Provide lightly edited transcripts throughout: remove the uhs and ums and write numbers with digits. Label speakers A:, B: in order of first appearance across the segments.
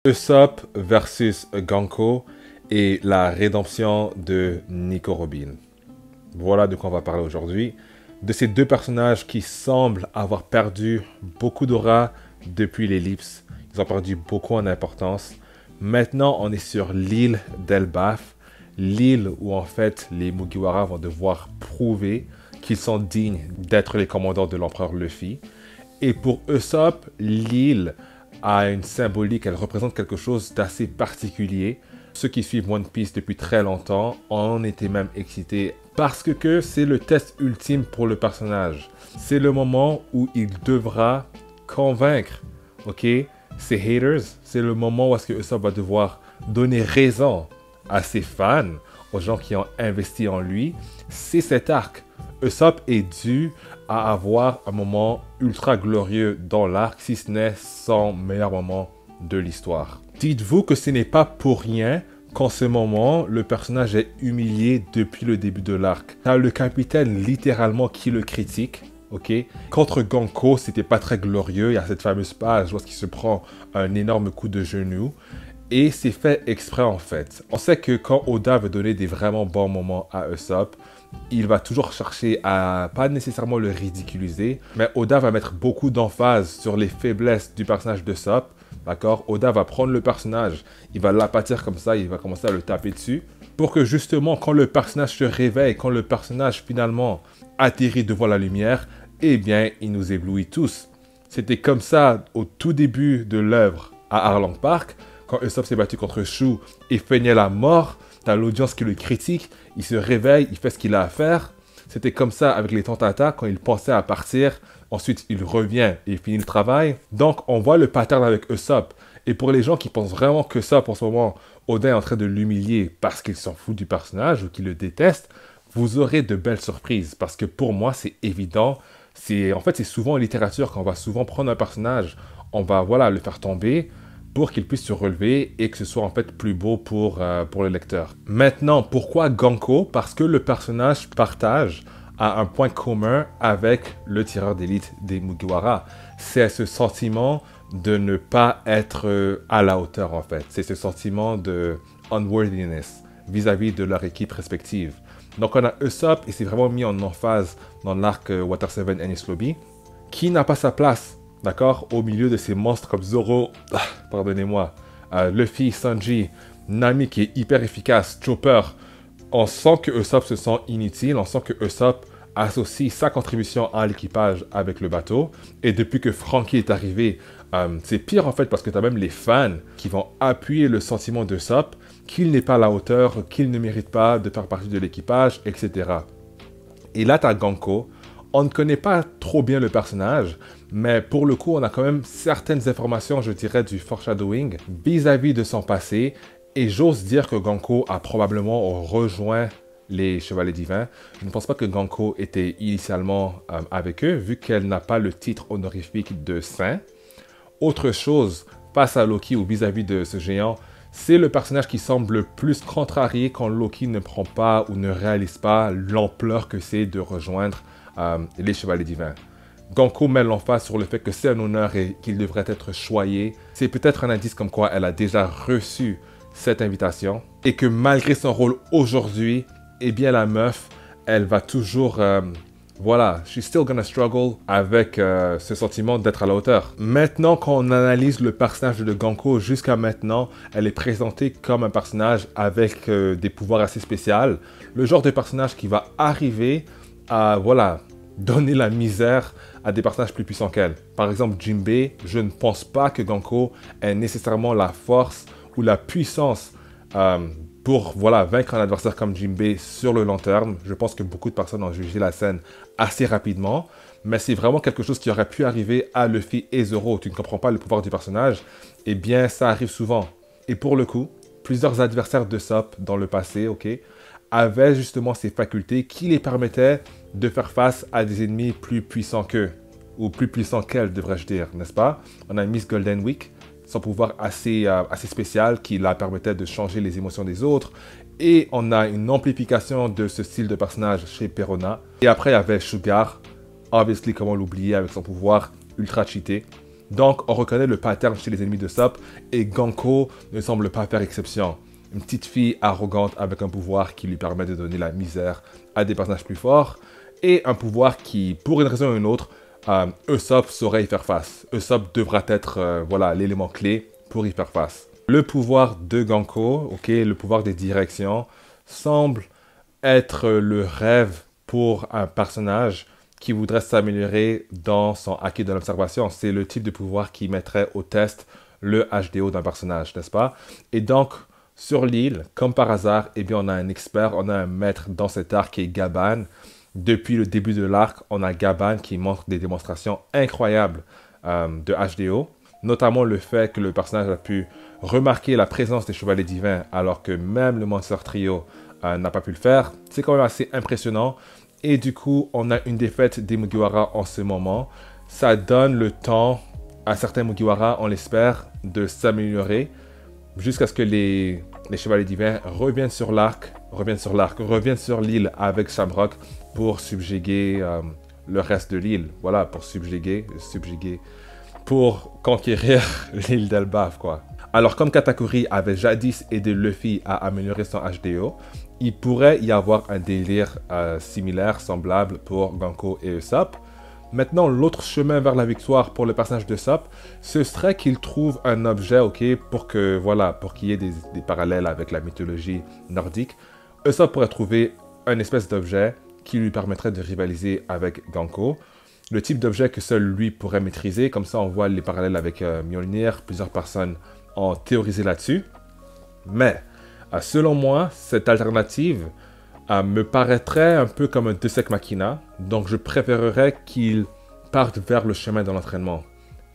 A: Usopp versus Ganko et la rédemption de Nico Robin. Voilà de quoi on va parler aujourd'hui. De ces deux personnages qui semblent avoir perdu beaucoup d'aura depuis l'ellipse. Ils ont perdu beaucoup en importance. Maintenant, on est sur l'île d'Elbaf, l'île où en fait les Mugiwara vont devoir prouver qu'ils sont dignes d'être les commandants de l'empereur Luffy. Et pour Usopp, l'île a une symbolique, elle représente quelque chose d'assez particulier. Ceux qui suivent One Piece depuis très longtemps en étaient même excités parce que c'est le test ultime pour le personnage. C'est le moment où il devra convaincre, ok, ses haters. C'est le moment où est-ce que Usopp va devoir donner raison à ses fans, aux gens qui ont investi en lui. C'est cet arc. Usopp est dû à avoir un moment ultra glorieux dans l'arc, si ce n'est son meilleur moment de l'histoire. Dites-vous que ce n'est pas pour rien qu'en ce moment, le personnage est humilié depuis le début de l'arc. T'as le capitaine littéralement qui le critique, ok? Contre Ganko, c'était pas très glorieux. Il y a cette fameuse page où il se prend un énorme coup de genou. Et c'est fait exprès en fait. On sait que quand Oda veut donner des vraiment bons moments à Usopp, il va toujours chercher à pas nécessairement le ridiculiser, mais Oda va mettre beaucoup d'emphase sur les faiblesses du personnage d'Usopp. D'accord? Oda va prendre le personnage, il va l'aplatir comme ça, il va commencer à le taper dessus, pour que justement quand le personnage se réveille, quand le personnage finalement atterrit devant la lumière, eh bien il nous éblouit tous. C'était comme ça au tout début de l'œuvre à Arlong Park, quand Usopp s'est battu contre Shu et feignait la mort. T'as l'audience qui le critique, il se réveille, il fait ce qu'il a à faire. C'était comme ça avec les Tantata quand il pensait à partir. Ensuite, il revient et il finit le travail. Donc, on voit le pattern avec Usopp. Et pour les gens qui pensent vraiment que Usopp, en ce moment, Oda est en train de l'humilier parce qu'il s'en fout du personnage ou qu'il le déteste, vous aurez de belles surprises. Parce que pour moi, c'est évident. En fait, c'est souvent en littérature qu'on va souvent prendre un personnage, on va voilà, le faire tomber pour qu'il puisse se relever et que ce soit en fait plus beau pour le lecteur. Maintenant, pourquoi Ganko? Parce que le personnage partage à un point commun avec le tireur d'élite des Mugiwara. C'est ce sentiment de ne pas être à la hauteur en fait. C'est ce sentiment de unworthiness vis-à-vis de leur équipe respective. Donc on a Usopp et c'est vraiment mis en emphase dans l'arc Water 7 Enies Lobby qui n'a pas sa place. D'accord, au milieu de ces monstres comme Zoro, pardonnez-moi, Luffy, Sanji, Nami qui est hyper efficace, Chopper. On sent que Usopp se sent inutile, on sent que Usopp associe sa contribution à l'équipage avec le bateau. Et depuis que Franky est arrivé, c'est pire en fait parce que tu as même les fans qui vont appuyer le sentiment d'Usopp qu'il n'est pas à la hauteur, qu'il ne mérite pas de faire partie de l'équipage, etc. Et là, tu as Ganko. On ne connaît pas trop bien le personnage, mais pour le coup, on a quand même certaines informations, je dirais, du foreshadowing vis-à-vis de son passé. Et j'ose dire que Ganko a probablement rejoint les Chevaliers Divins. Je ne pense pas que Ganko était initialement avec eux, vu qu'elle n'a pas le titre honorifique de saint. Autre chose, face à Loki ou vis-à-vis de ce géant, c'est le personnage qui semble le plus contrarié quand Loki ne prend pas ou ne réalise pas l'ampleur que c'est de rejoindre les Chevaliers Divins. Ganko met l'emphase sur le fait que c'est un honneur et qu'il devrait être choyé. C'est peut-être un indice comme quoi elle a déjà reçu cette invitation et que malgré son rôle aujourd'hui, eh bien la meuf, elle va toujours, voilà, she's still gonna struggle avec ce sentiment d'être à la hauteur. Maintenant, quand on analyse le personnage de Ganko jusqu'à maintenant, elle est présentée comme un personnage avec des pouvoirs assez spéciaux. Le genre de personnage qui va arriver à, voilà, donner la misère à des personnages plus puissants qu'elle. Par exemple, Jinbei, je ne pense pas que Ganko ait nécessairement la force ou la puissance pour voilà, vaincre un adversaire comme Jinbei sur le long terme. Je pense que beaucoup de personnes ont jugé la scène assez rapidement, mais c'est vraiment quelque chose qui aurait pu arriver à Luffy et Zoro. Tu ne comprends pas le pouvoir du personnage, eh bien ça arrive souvent. Et pour le coup, plusieurs adversaires d'Usopp dans le passé, ok, avaient justement ces facultés qui les permettaient de faire face à des ennemis plus puissants qu'eux, ou plus puissants qu'elle, devrais-je dire, n'est-ce pas? On a Miss Golden Week, son pouvoir assez spécial qui la permettait de changer les émotions des autres, et on a une amplification de ce style de personnage chez Perona. Et après, il y avait Sugar, obviously, comment l'oublier, avec son pouvoir ultra cheaté. Donc, on reconnaît le pattern chez les ennemis de Usopp et Ganko ne semble pas faire exception. Une petite fille arrogante avec un pouvoir qui lui permet de donner la misère à des personnages plus forts et un pouvoir qui, pour une raison ou une autre, Usopp saurait y faire face. Usopp devra être voilà, l'élément clé pour y faire face. Le pouvoir de Ganko, le pouvoir des directions, semble être le rêve pour un personnage qui voudrait s'améliorer dans son acquis de l'observation. C'est le type de pouvoir qui mettrait au test le HDO d'un personnage, n'est-ce pas? Et donc, sur l'île, comme par hasard, eh bien, on a un expert, on a un maître dans cet arc qui est Gaban. Depuis le début de l'arc, on a Gaban qui montre des démonstrations incroyables de HDO, notamment le fait que le personnage a pu remarquer la présence des chevaliers divins alors que même le Monster Trio n'a pas pu le faire. C'est quand même assez impressionnant. Et du coup, on a une défaite des Mugiwara en ce moment. Ça donne le temps à certains Mugiwara, on l'espère, de s'améliorer jusqu'à ce que les chevaliers divins reviennent sur reviennent sur l'île avec Shamrock pour subjuguer le reste de l'île. Voilà, pour subjuguer, pour conquérir l'île d'Elbaf, quoi. Alors, comme Katakuri avait jadis aidé Luffy à améliorer son HDO, il pourrait y avoir un délire similaire, semblable pour Ganko et Usopp. Maintenant, l'autre chemin vers la victoire pour le personnage de Usopp, ce serait qu'il trouve un objet, pour qu'il y ait des parallèles avec la mythologie nordique. Usopp pourrait trouver un espèce d'objet qui lui permettrait de rivaliser avec Ganko. Le type d'objet que seul lui pourrait maîtriser, comme ça on voit les parallèles avec Mjolnir, plusieurs personnes ont théorisé là-dessus. Mais, selon moi, cette alternative me paraîtrait un peu comme un Deus Ex Machina, donc je préférerais qu'il parte vers le chemin de l'entraînement.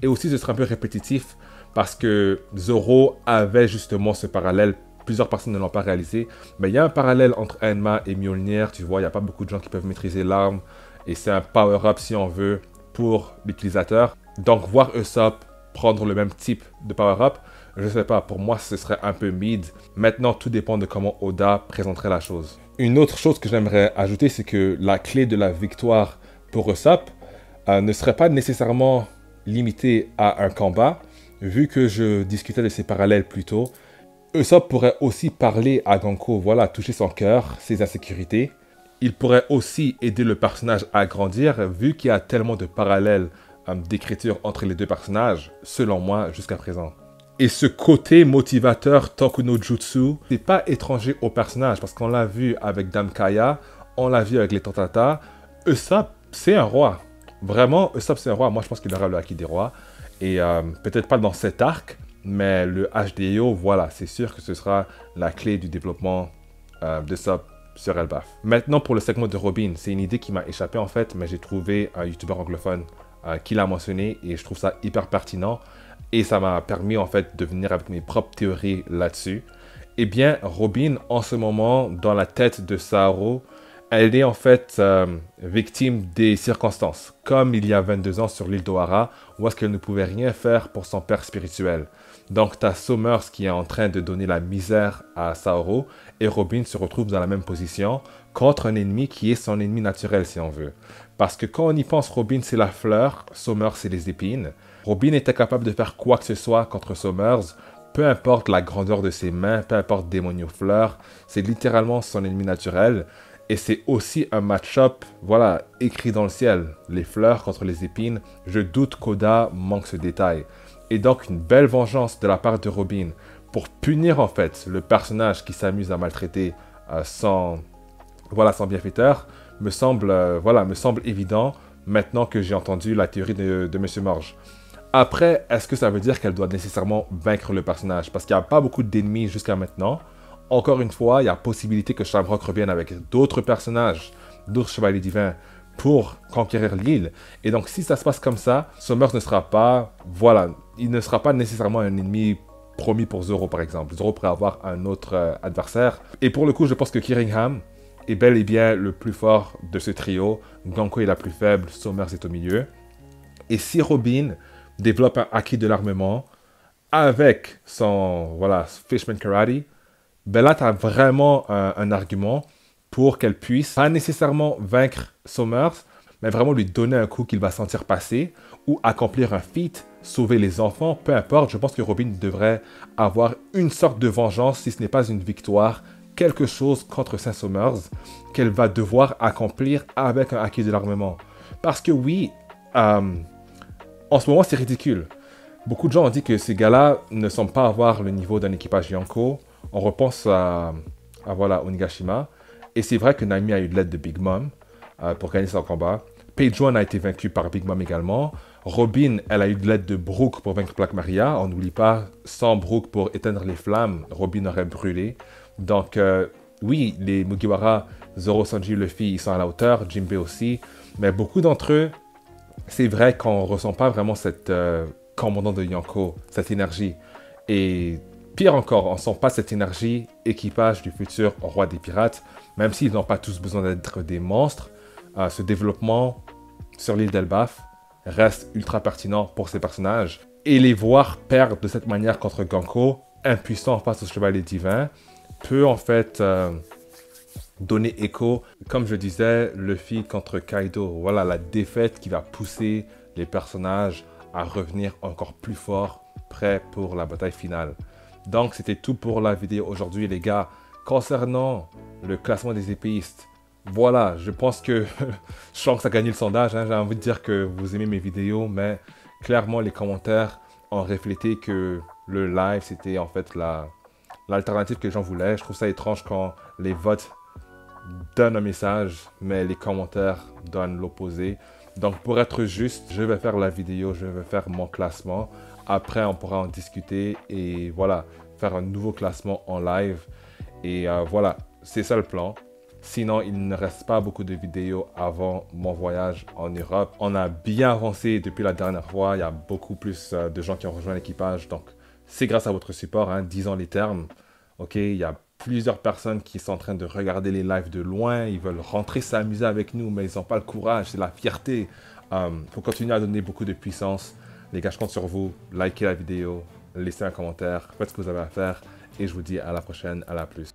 A: Et aussi, ce serait un peu répétitif, parce que Zoro avait justement ce parallèle, plusieurs personnes ne l'ont pas réalisé, mais il y a un parallèle entre Enma et Mjolnir, tu vois, il n'y a pas beaucoup de gens qui peuvent maîtriser l'arme, et c'est un power-up, si on veut, pour l'utilisateur. Donc, voir Usopp prendre le même type de power-up, je ne sais pas, pour moi, ce serait un peu mid. Maintenant, tout dépend de comment Oda présenterait la chose. Une autre chose que j'aimerais ajouter, c'est que la clé de la victoire pour Usopp ne serait pas nécessairement limitée à un combat, vu que je discutais de ces parallèles plus tôt. Usopp pourrait aussi parler à Ganko, voilà, toucher son cœur, ses insécurités. Il pourrait aussi aider le personnage à grandir, vu qu'il y a tellement de parallèles d'écriture entre les deux personnages, selon moi, jusqu'à présent. Et ce côté motivateur Toku no Jutsu, c'est pas étranger au personnage, parce qu'on l'a vu avec Dame Kaya, on l'a vu avec les Tantata. Usopp, c'est un roi. Vraiment, Usopp, c'est un roi. Moi, je pense qu'il aura le Haki des rois. Et peut-être pas dans cet arc, mais le HDO, voilà, c'est sûr que ce sera la clé du développement d'Usopp sur Elbaf. Maintenant, pour le segment de Robin, c'est une idée qui m'a échappé en fait, mais j'ai trouvé un YouTuber anglophone qui l'a mentionné et je trouve ça hyper pertinent. Et ça m'a permis en fait de venir avec mes propres théories là-dessus. Eh bien, Robin, en ce moment, dans la tête de Saaro, elle est en fait victime des circonstances. Comme il y a 22 ans sur l'île d'Ohara, où est-ce qu'elle ne pouvait rien faire pour son père spirituel. Donc, tu as Summers qui est en train de donner la misère à Saaro, et Robin se retrouve dans la même position contre un ennemi qui est son ennemi naturel, si on veut. Parce que quand on y pense, Robin, c'est la fleur, Summers, c'est les épines. Robin était capable de faire quoi que ce soit contre Summers, peu importe la grandeur de ses mains, peu importe Démonio Fleur, c'est littéralement son ennemi naturel. Et c'est aussi un match-up, voilà, écrit dans le ciel. Les fleurs contre les épines, je doute qu'Oda manque ce détail. Et donc une belle vengeance de la part de Robin pour punir en fait le personnage qui s'amuse à maltraiter son bienfaiteur, me semble évident maintenant que j'ai entendu la théorie de M. Morge. Après, est-ce que ça veut dire qu'elle doit nécessairement vaincre le personnage? Parce qu'il n'y a pas beaucoup d'ennemis jusqu'à maintenant. Encore une fois, il y a possibilité que Shamrock revienne avec d'autres personnages, d'autres chevaliers divins pour conquérir l'île. Et donc, si ça se passe comme ça, Summers ne sera pas, il ne sera pas nécessairement un ennemi promis pour Zoro, par exemple. Zoro pourrait avoir un autre adversaire. Et pour le coup, je pense que Kiringham est bel et bien le plus fort de ce trio. Ganko est la plus faible, Summers est au milieu. Et si Robin développe un haki de l'armement avec son Fishman Karate, ben là, tu as vraiment un argument pour qu'elle puisse pas nécessairement vaincre Summers, mais vraiment lui donner un coup qu'il va sentir passer, ou accomplir un feat, sauver les enfants, peu importe. Je pense que Robin devrait avoir une sorte de vengeance, si ce n'est pas une victoire, quelque chose contre Saint-Somers, qu'elle va devoir accomplir avec un acquis de l'armement. Parce que oui, en ce moment c'est ridicule. Beaucoup de gens ont dit que ces gars-là ne semblent pas avoir le niveau d'un équipage Yonko. On repense voilà, Onigashima. Et c'est vrai que Nami a eu de l'aide de Big Mom pour gagner son combat. Page One a été vaincu par Big Mom également. Robin, elle a eu de l'aide de Brook pour vaincre Black Maria. On n'oublie pas, sans Brook pour éteindre les flammes, Robin aurait brûlé. Donc oui, les Mugiwara, Zoro, Sanji, Luffy, ils sont à la hauteur. Jinbei aussi. Mais beaucoup d'entre eux, c'est vrai qu'on ne ressent pas vraiment cette commandant de Yonko, cette énergie. Et pire encore, on ne sent pas cette énergie équipage du futur roi des pirates, même s'ils n'ont pas tous besoin d'être des monstres. Ce développement sur l'île d'Elbaf reste ultra pertinent pour ces personnages. Et les voir perdre de cette manière contre Ganko, impuissant face au chevalier divin, peut en fait donner écho, comme je disais, Luffy contre Kaido. Voilà la défaite qui va pousser les personnages à revenir encore plus fort, prêts pour la bataille finale. Donc c'était tout pour la vidéo aujourd'hui les gars. Concernant le classement des épéistes, voilà, je pense que Shanks a gagné le sondage, hein. J'ai envie de dire que vous aimez mes vidéos, mais clairement les commentaires ont reflété que le live c'était en fait l'alternative que les gens voulaient. Je trouve ça étrange quand les votes donnent un message, mais les commentaires donnent l'opposé. Donc pour être juste, je vais faire la vidéo, je vais faire mon classement. Après, on pourra en discuter et voilà, faire un nouveau classement en live. Et voilà, c'est ça le plan. Sinon, il ne reste pas beaucoup de vidéos avant mon voyage en Europe. On a bien avancé depuis la dernière fois. Il y a beaucoup plus de gens qui ont rejoint l'équipage. Donc, c'est grâce à votre support, hein, disons les termes. Ok, il y a plusieurs personnes qui sont en train de regarder les lives de loin. Ils veulent rentrer s'amuser avec nous, mais ils n'ont pas le courage. C'est la fierté. Faut continuer à donner beaucoup de puissance. Les gars, je compte sur vous. Likez la vidéo, laissez un commentaire, faites ce que vous avez à faire. Et je vous dis à la prochaine, à la plus.